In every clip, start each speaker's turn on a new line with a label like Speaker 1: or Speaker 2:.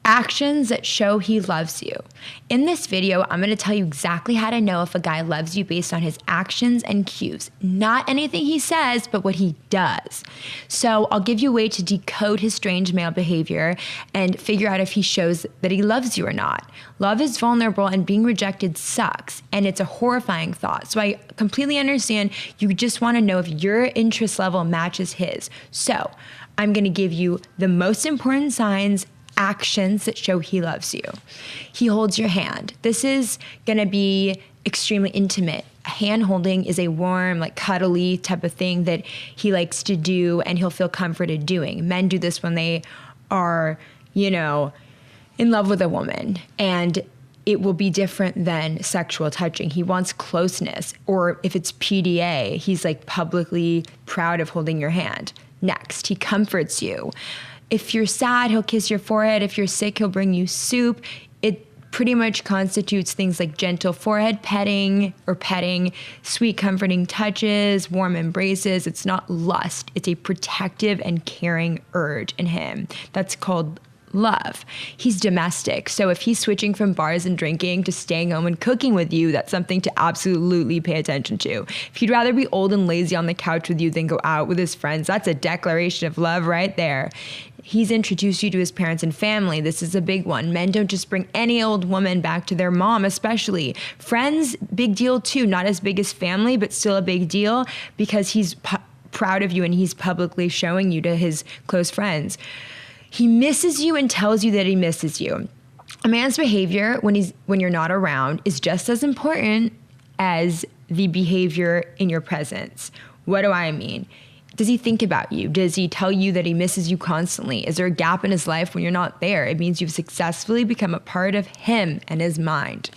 Speaker 1: Actions that show he loves you. In this video, I'm going to tell you exactly how to know if a guy loves you based on his actions and cues. Not anything he says, but what he does. So I'll give you a way to decode his strange male behavior and figure out if he shows that he loves you or not. Love is vulnerable and being rejected sucks, and it's a horrifying thought. So I completely understand you just want to know if your interest level matches his. So I'm going to give you the most important signs, actions that show he loves you. He holds your hand. This is going to be extremely intimate. Hand holding is a warm, like cuddly type of thing that he likes to do and he'll feel comforted doing. Men do this when they are, in love with a woman, and it will be different than sexual touching. He wants closeness, or if it's PDA, he's like publicly proud of holding your hand. Next, he comforts you. If you're sad, he'll kiss your forehead. If you're sick, he'll bring you soup. It pretty much constitutes things like gentle forehead petting, sweet comforting touches, warm embraces. It's not lust. It's a protective and caring urge in him. That's called love. He's domestic. So if he's switching from bars and drinking to staying home and cooking with you, that's something to absolutely pay attention to. If he'd rather be old and lazy on the couch with you than go out with his friends, that's a declaration of love right there. He's introduced you to his parents and family. This is a big one. Men don't just bring any old woman back to their mom, especially. Friends, big deal too. Not as big as family, but still a big deal because he's proud of you and he's publicly showing you to his close friends. He misses you and tells you that he misses you. A man's behavior when you're not around is just as important as the behavior in your presence. What do I mean? Does he think about you? Does he tell you that he misses you constantly? Is there a gap in his life when you're not there? It means you've successfully become a part of him and his mind.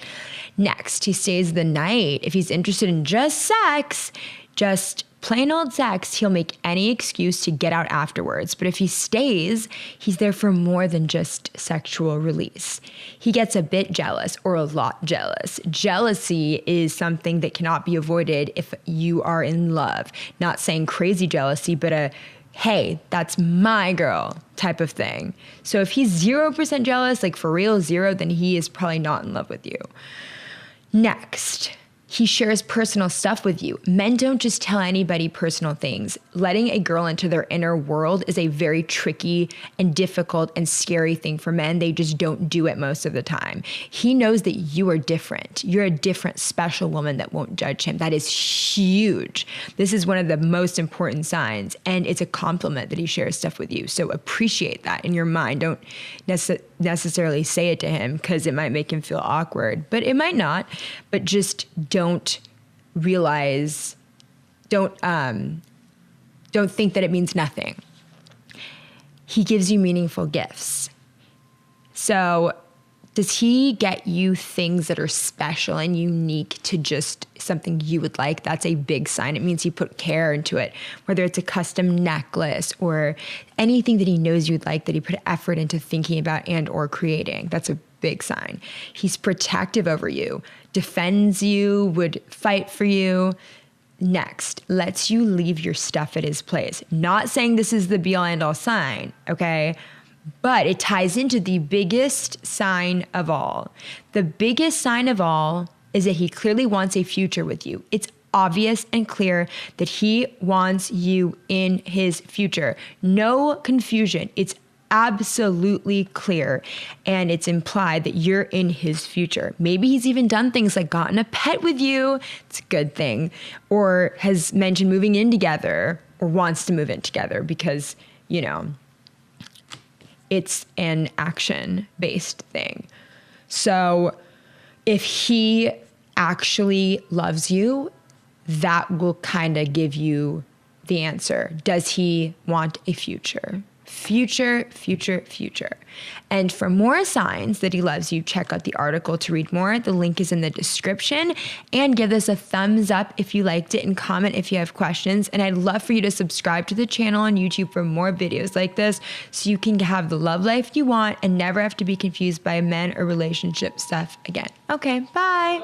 Speaker 1: Next, he stays the night. If he's interested in just sex, just plain old sex, he'll make any excuse to get out afterwards. But if he stays, he's there for more than just sexual release. He gets a bit jealous or a lot jealous. Jealousy is something that cannot be avoided if you are in love. Not saying crazy jealousy, but a, hey, that's my girl type of thing. So if he's 0% jealous, like for real 0, then he is probably not in love with you. Next, he shares personal stuff with you. Men don't just tell anybody personal things. Letting a girl into their inner world is a very tricky and difficult and scary thing for men. They just don't do it most of the time. He knows that you are different. You're a different, special woman that won't judge him. That is huge. This is one of the most important signs, and it's a compliment that he shares stuff with you. So appreciate that in your mind. Don't necessarily say it to him because it might make him feel awkward, but it might not. But just don't think that it means nothing. He gives you meaningful gifts. So does he get you things that are special and unique to just something you would like? That's a big sign. It means he put care into it, whether it's a custom necklace or anything that he knows you'd like, that he put effort into thinking about and or creating. That's a big sign. He's protective over you, defends you, would fight for you. Next, lets you leave your stuff at his place. Not saying this is the be-all end-all sign, okay? But it ties into the biggest sign of all. The biggest sign of all is that he clearly wants a future with you. It's obvious and clear that he wants you in his future. No confusion. It's absolutely clear, and it's implied that you're in his future. Maybe he's even done things like gotten a pet with you. It's a good thing. Or has mentioned moving in together or wants to move in together because, it's an action-based thing. So if he actually loves you, that will kind of give you the answer. Does he want a future? Future, future, future. And for more signs that he loves you, check out the article to read more. The link is in the description. And give this a thumbs up if you liked it and comment if you have questions. And I'd love for you to subscribe to the channel on YouTube for more videos like this so you can have the love life you want and never have to be confused by men or relationship stuff again. Okay, bye.